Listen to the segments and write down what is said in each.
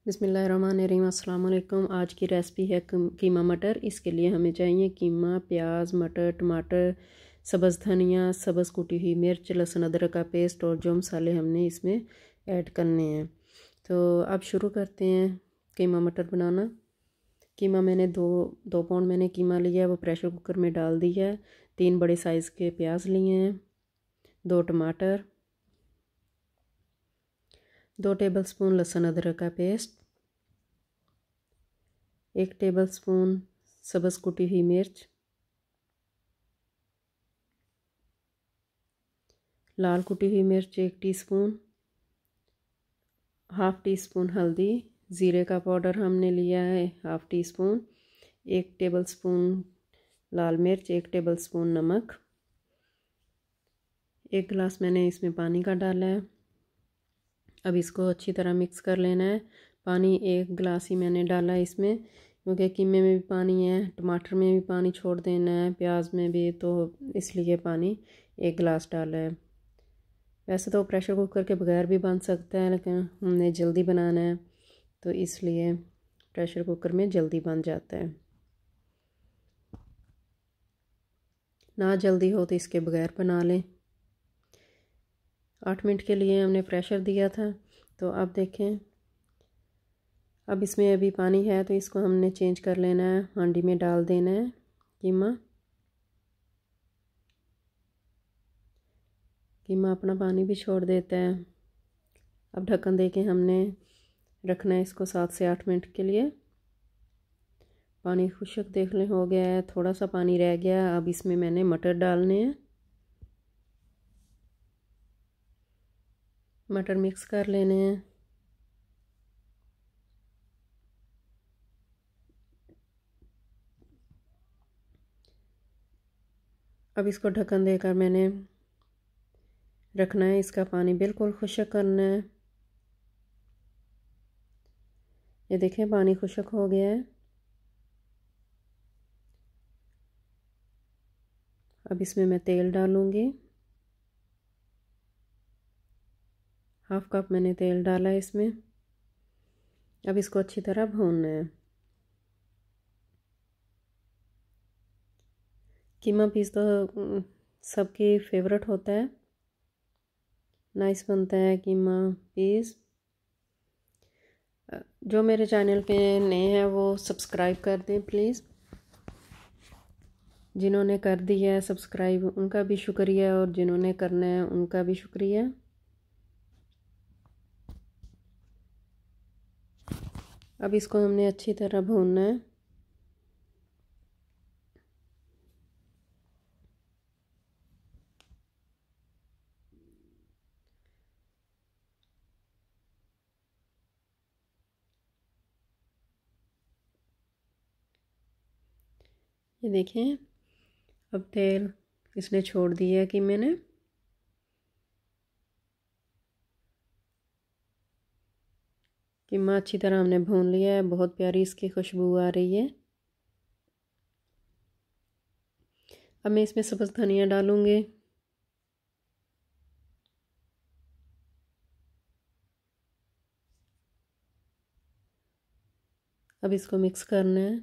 बिस्मिल्लाहिर्रहमानिर्रहीम। अस्सलाम वालेकुम। आज की रेसिपी है कीमा मटर। इसके लिए हमें चाहिए कीमा, प्याज, मटर, टमाटर, सब्ज़ धनिया, सब्ज़ कुटी हुई मिर्च, लहसुन अदरक का पेस्ट और जो मसाले हमने इसमें ऐड करने हैं। तो अब शुरू करते हैं कीमा मटर बनाना। कीमा मैंने दो पाउंड मैंने कीमा लिया है, वो प्रेशर कुकर में डाल दिया है। 3 बड़े साइज़ के प्याज लिए हैं, 2 टमाटर, 2 टेबलस्पून लहसुन अदरक का पेस्ट, 1 टेबलस्पून सब्ज़ कुटी हुई मिर्च, लाल कुटी हुई मिर्च 1 टीस्पून, हाफ़ टी स्पून हल्दी, ज़ीरे का पाउडर हमने लिया है हाफ़ टी स्पून, 1 टेबलस्पून लाल मिर्च, 1 टेबलस्पून नमक, 1 गिलास मैंने इसमें पानी का डाला है। अब इसको अच्छी तरह मिक्स कर लेना है। पानी 1 गिलास ही मैंने डाला है इसमें, क्योंकि कीमे में भी पानी है, टमाटर में भी पानी छोड़ देना है, प्याज में भी, तो इसलिए पानी 1 गिलास डाला है। वैसे तो प्रेशर कुकर के बगैर भी बन सकता है, लेकिन हमने जल्दी बनाना है तो इसलिए प्रेशर कुकर में जल्दी बन जाता है। ना जल्दी हो तो इसके बगैर बना लें। 8 मिनट के लिए हमने प्रेशर दिया था। तो अब देखें, अब इसमें अभी पानी है तो इसको हमने चेंज कर लेना है, हांडी में डाल देना है कीमा। कीमा अपना पानी भी छोड़ देता है। अब ढक्कन दे के हमने रखना है इसको 7 से 8 मिनट के लिए। पानी खुश्क देख लें हो गया है, थोड़ा सा पानी रह गया। अब इसमें मैंने मटर डालने हैं, मटर मिक्स कर लेने हैं। अब इसको ढक्कन देकर मैंने रखना है, इसका पानी बिल्कुल खुश्क करना है। ये देखें पानी खुश्क हो गया है। अब इसमें मैं तेल डालूँगी, हाफ़ कप मैंने तेल डाला है इसमें। अब इसको अच्छी तरह भूनना है। कीमा पीस तो सबकी फेवरेट होता है, नाइस बनता है कीमा पीस। जो मेरे चैनल पे नए हैं वो सब्सक्राइब कर दें प्लीज़। जिन्होंने कर दिया है सब्सक्राइब उनका भी शुक्रिया, और जिन्होंने करना है उनका भी शुक्रिया। अब इसको हमने अच्छी तरह भूनना है। ये देखें अब तेल इसने छोड़ दिया कि मैंने कीमा अच्छी तरह हमने भून लिया है। बहुत प्यारी इसकी खुशबू आ रही है। अब मैं इसमें सब्ज़ धनिया डालूँगी। अब इसको मिक्स करना है।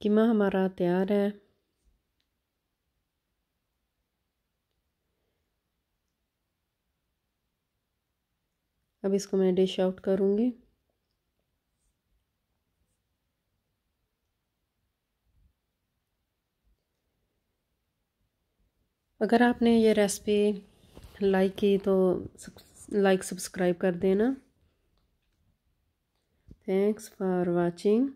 कीमा हमारा तैयार है। अब इसको मैं डिश आउट करूँगी। अगर आपने ये रेसिपी लाइक की तो लाइक सब्सक्राइब कर देना। Thanks for watching.